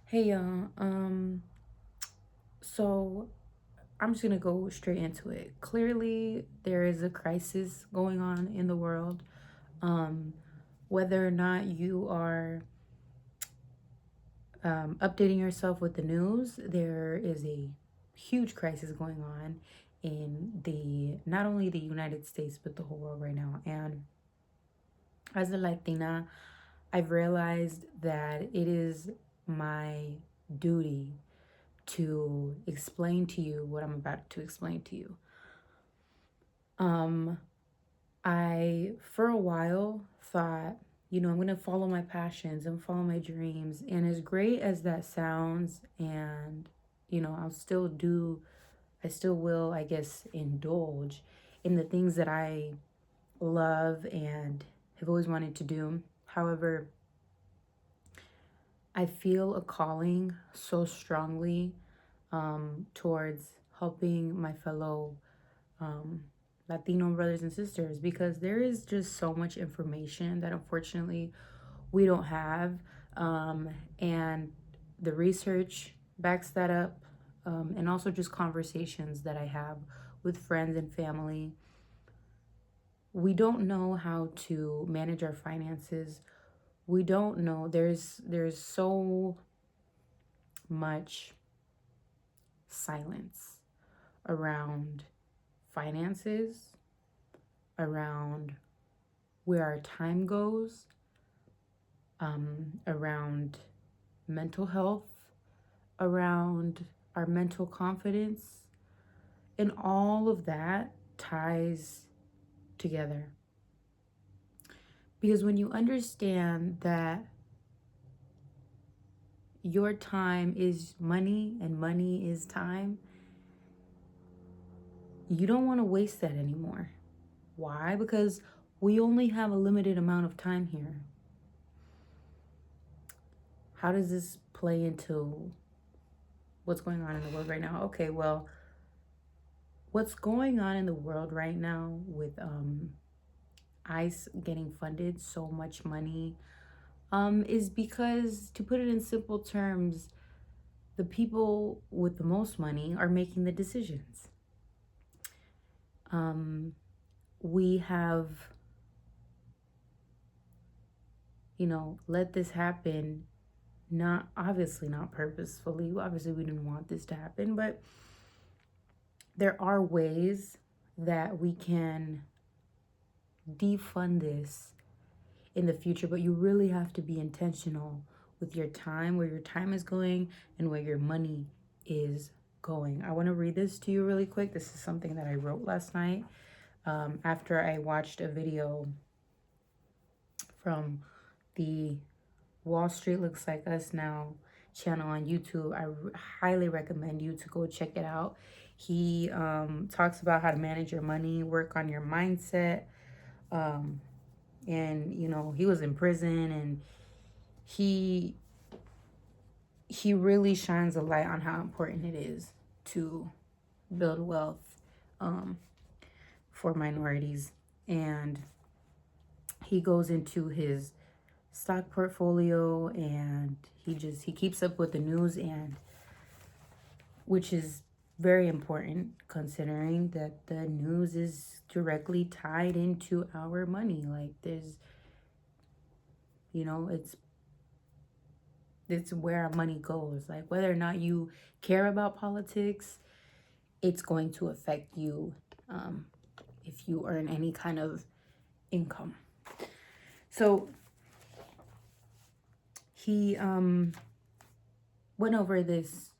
Hey y'all. So I'm just gonna go straight into it. Clearly, there is a crisis going on in the world. Um, whether or not you are updating yourself with the news, there is a huge crisis going on in the not only the United States but the whole world right now. And as a Latina, I've realized that it is my duty to explain to you what I'm about to explain to you. Um, I, for a while, thought, I'm going to follow my passions and follow my dreams. And as great as that sounds, and, I still will, I guess, indulge in the things that I love and have always wanted to do. However, I feel a calling so strongly towards helping my fellow um, Latino brothers and sisters because there is just so much information that unfortunately we don't have. And the research backs that up, and also just conversations that I have with friends and family. We don't know how to manage our finances. We don't know. There's so much silence around finances, around where our time goes, around mental health, around our mental confidence, and all of that ties together. Because when you understand that your time is money and money is time, you don't want to waste that anymore. Why? Because we only have a limited amount of time here. How does this play into what's going on in the world right now? Okay, well, what's going on in the world right now with ICE getting funded so much money is because, to put it in simple terms, the people with the most money are making the decisions. Um, we have, let this happen, not obviously not purposefully. Obviously, we didn't want this to happen, but there are ways that we can defund this in the future, but you really have to be intentional with your time, where your time is going and where your money is going. I want to read this to you really quick. This is something that I wrote last night after I watched a video from the Wall Street Looks Like Us Now channel on YouTube. I highly recommend you to go check it out. He talks about how to manage your money, work on your mindset. And he was in prison, and he really shines a light on how important it is to build wealth um, for minorities. And he goes into his stock portfolio, and he keeps up with the news, and which is very important considering that the news is directly tied into our money. Like there's, it's where our money goes. Like whether or not you care about politics, it's going to affect you if you earn any kind of income. So he went over this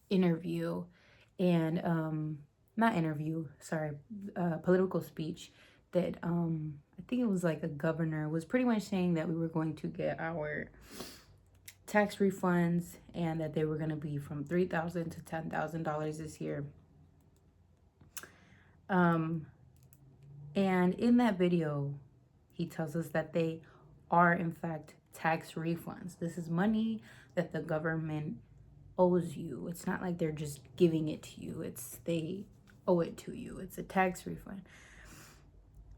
interview and not interview, sorry, political speech that I think it was like a governor was pretty much saying that we were going to get our tax refunds and that they were going to be from $3,000 to $10,000 this year. And in that video, he tells us that they are in fact tax refunds. This is money that the government owes you. It's not like they're just giving it to you. It's they owe it to you. It's a tax refund.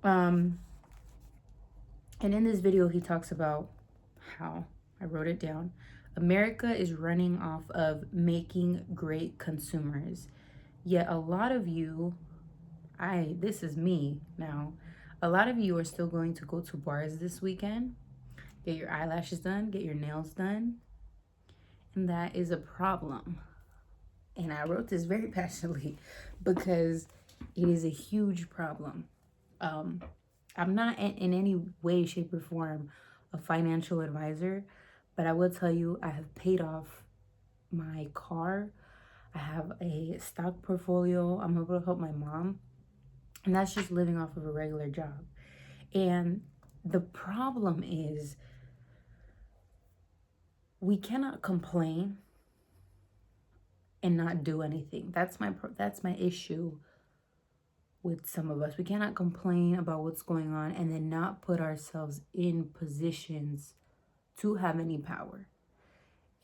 And in this video, he talks about how, I wrote it down, America is running off of making great consumers. Yet a lot of you, this is me now, a lot of you are still going to go to bars this weekend, get your eyelashes done, get your nails done, and that is a problem. And I wrote this very passionately because it is a huge problem. I'm not in any way, shape, or form a financial advisor, but I will tell you I have paid off my car. I have a stock portfolio. I'm able to help my mom, and that's just living off of a regular job. And the problem is we cannot complain and not do anything. That's my issue with some of us. We cannot complain about what's going on and then not put ourselves in positions to have any power.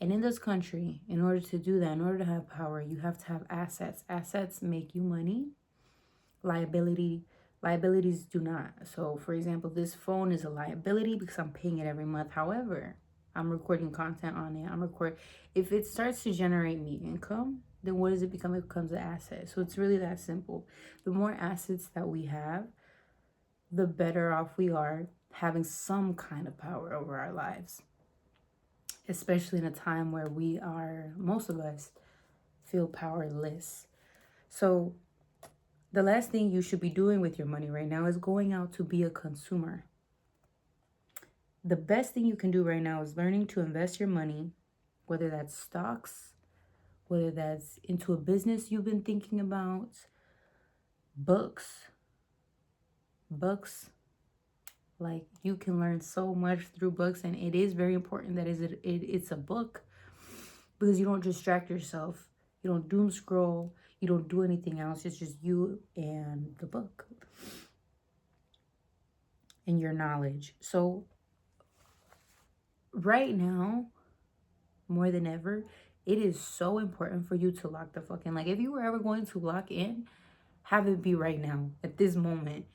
And in this country, in order to do that, in order to have power, you have to have assets. Assets make you money. Liabilities do not. So, for example, this phone is a liability because I'm paying it every month. However, I'm recording content on it. If it starts to generate me income, then what does it become? It becomes an asset. So it's really that simple. The more assets that we have, the better off we are having some kind of power over our lives, especially in a time where most of us feel powerless. So the last thing you should be doing with your money right now is going out to be a consumer. The best thing you can do right now is learning to invest your money, whether that's stocks, whether that's into a business you've been thinking about, books. Like, you can learn so much through books, and it is very important that it's a book, because you don't distract yourself. You don't doom scroll. You don't do anything else. It's just you and the book and your knowledge. So right now, more than ever, it is so important for you to lock the fuck in. Like, if you were ever going to lock in, have it be right now, at this moment.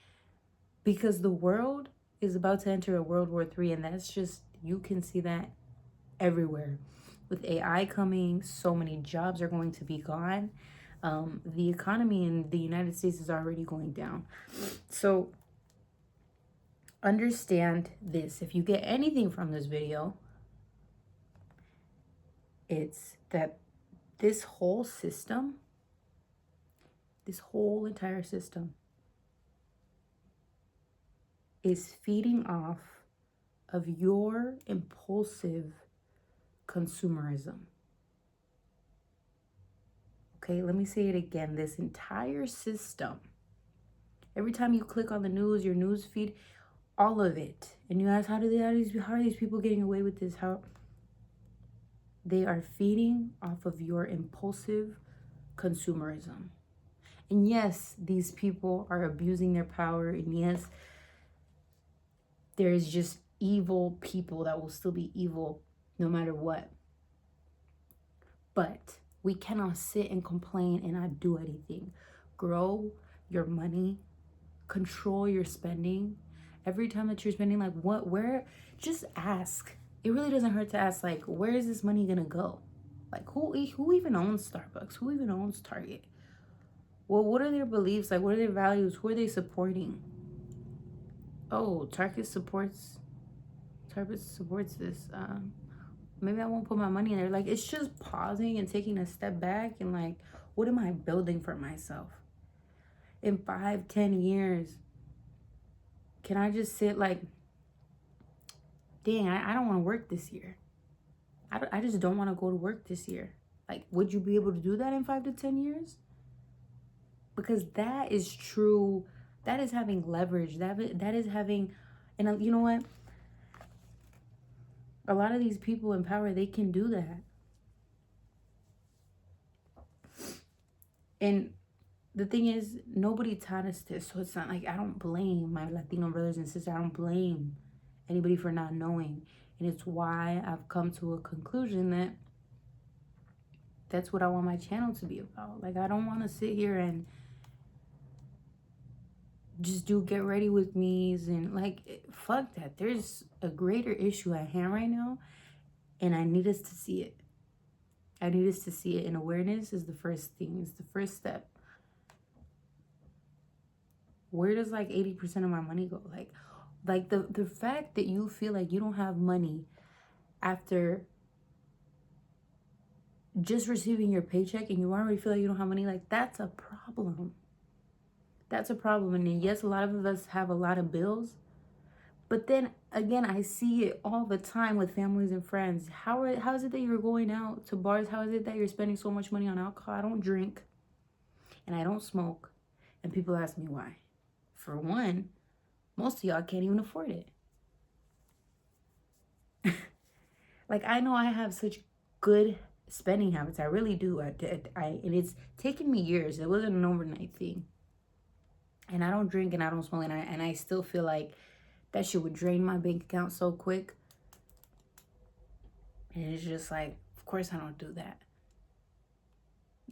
Because the world is about to enter a World War III, and that's just, you can see that everywhere. With AI coming, so many jobs are going to be gone. The economy in the United States is already going down. So understand this. If you get anything from this video, it's that this whole entire system is feeding off of your impulsive consumerism. Okay, let me say it again. This entire system, every time you click on the news, your news feed, all of it, and you ask, how are these people getting away with this? How they are feeding off of your impulsive consumerism. And yes, these people are abusing their power, and yes, there is just evil people that will still be evil no matter what. But we cannot sit and complain and not do anything. Grow your money, control your spending. Every time that you're spending, like, where, just ask. It really doesn't hurt to ask, like, where is this money gonna go? Like, who even owns Starbucks? Who even owns Target? Well, what are their beliefs? Like, what are their values? Who are they supporting? Oh, Target supports this. Maybe I won't put my money in there. Like, it's just pausing and taking a step back and, like, what am I building for myself? In 5-10 years, can I just sit like, dang, I don't want to work this year. I just don't want to go to work this year. Like, would you be able to do that in 5 to 10 years? Because that is true. That is having leverage. That is having, and you know what? A lot of these people in power, they can do that. And the thing is, nobody taught us this. So it's not like, I don't blame my Latino brothers and sisters. I don't blame anybody for not knowing. And it's why I've come to a conclusion that that's what I want my channel to be about. Like, I don't want to sit here and just do get ready with me's and, like, fuck that. There's a greater issue at hand right now. And I need us to see it. I need us to see it. And awareness is the first thing, it's the first step. Where does like 80% of my money go? Like the fact that you feel like you don't have money after just receiving your paycheck and you already feel like you don't have money, like that's a problem. That's a problem. And then, yes, a lot of us have a lot of bills. But then again, I see it all the time with families and friends. How is it that you're going out to bars? How is it that you're spending so much money on alcohol? I don't drink and I don't smoke. And people ask me why. For one, most of y'all can't even afford it. Like, I know I have such good spending habits. I really do. And it's taken me years. It wasn't an overnight thing. And I don't drink and I don't smoke. And I still feel like that shit would drain my bank account so quick. And it's just like, of course I don't do that.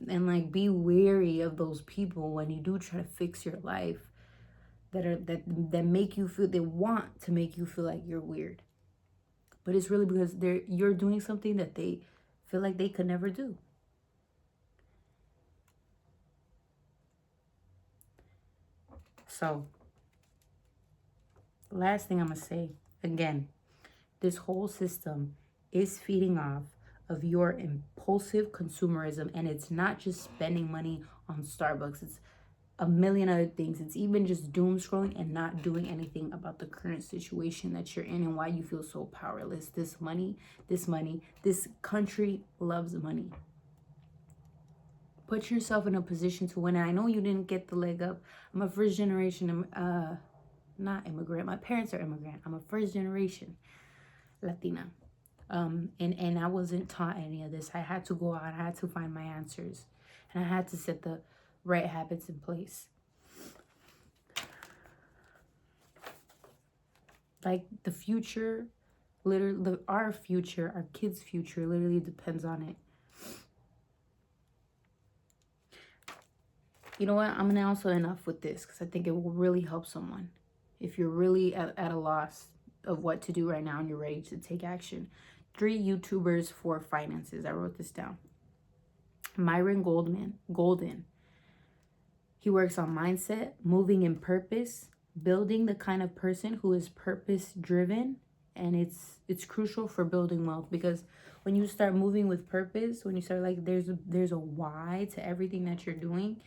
And like, be wary of those people when you do try to fix your life that make you feel, they want to make you feel like you're weird. But it's really because you're doing something that they feel like they could never do. So, last thing I'm going to say, again, this whole system is feeding off of your impulsive consumerism. And it's not just spending money on Starbucks. It's a million other things. It's even just doom scrolling and not doing anything about the current situation that you're in and why you feel so powerless. This country loves money. Put yourself in a position to win. And I know you didn't get the leg up. I'm a first generation, not immigrant. My parents are immigrant. I'm a first generation Latina. And I wasn't taught any of this. I had to go out. I had to find my answers. And I had to set the right habits in place. Like the future, literally, our future, our kids' future literally depends on it. You know what? I'm now also enough with this because I think it will really help someone. If you're really at a loss of what to do right now and you're ready to take action. 3 YouTubers for finances. I wrote this down. Myron Golden. He works on mindset, moving in purpose, building the kind of person who is purpose driven. And it's crucial for building wealth, because when you start moving with purpose, when you start like there's a why to everything that you're doing,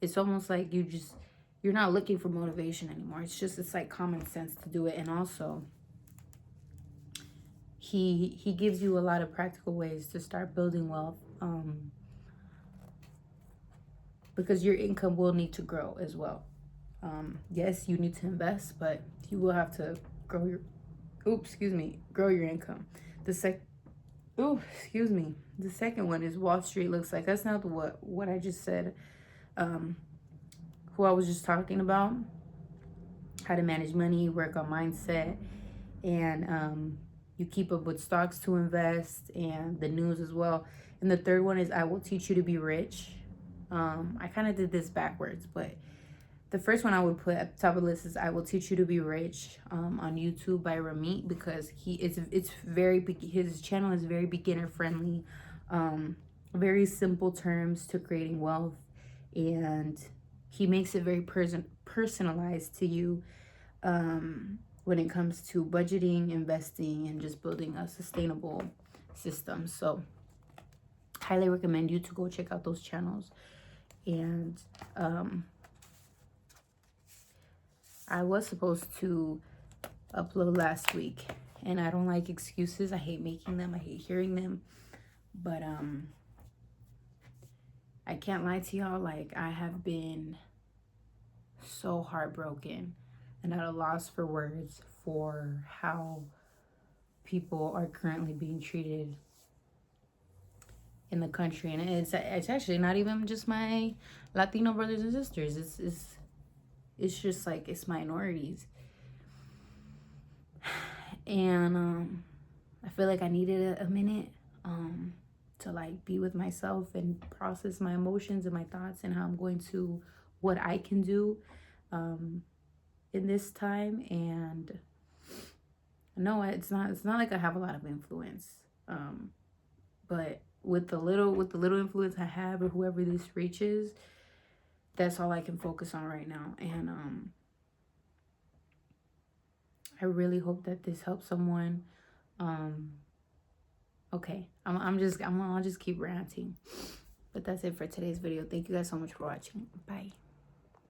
it's almost like you're not looking for motivation anymore. It's like common sense to do it. And also he gives you a lot of practical ways to start building wealth, because your income will need to grow as well. Yes, you need to invest, but you will have to grow your income. The second one is Wall Street looks like. That's not what I just said. Who I was just talking about, how to manage money, work on mindset, and you keep up with stocks to invest and the news as well. And the third one is I will teach you to be rich. I kind of did this backwards, but the first one I would put at the top of the list is I will teach you to be rich, on YouTube by Ramit, because his channel is very beginner friendly, very simple terms to creating wealth, and he makes it very personalized to you, when it comes to budgeting, investing, and just building a sustainable system. So highly recommend you to go check out those channels. And I was supposed to upload last week, and I don't like excuses. I hate making them. I hate hearing them. But I can't lie to y'all. Like, I have been so heartbroken and at a loss for words for how people are currently being treated in the country. And it's actually not even just my Latino brothers and sisters. It's just like, it's minorities. And I feel like I needed a minute to like be with myself and process my emotions and my thoughts and how I'm going to, what I can do in this time. And no, it's not like I have a lot of influence. But with the little influence I have, or whoever this reaches, that's all I can focus on right now. And I really hope that this helps someone. Okay, I'll just keep ranting. But that's it for today's video. Thank you guys so much for watching. Bye.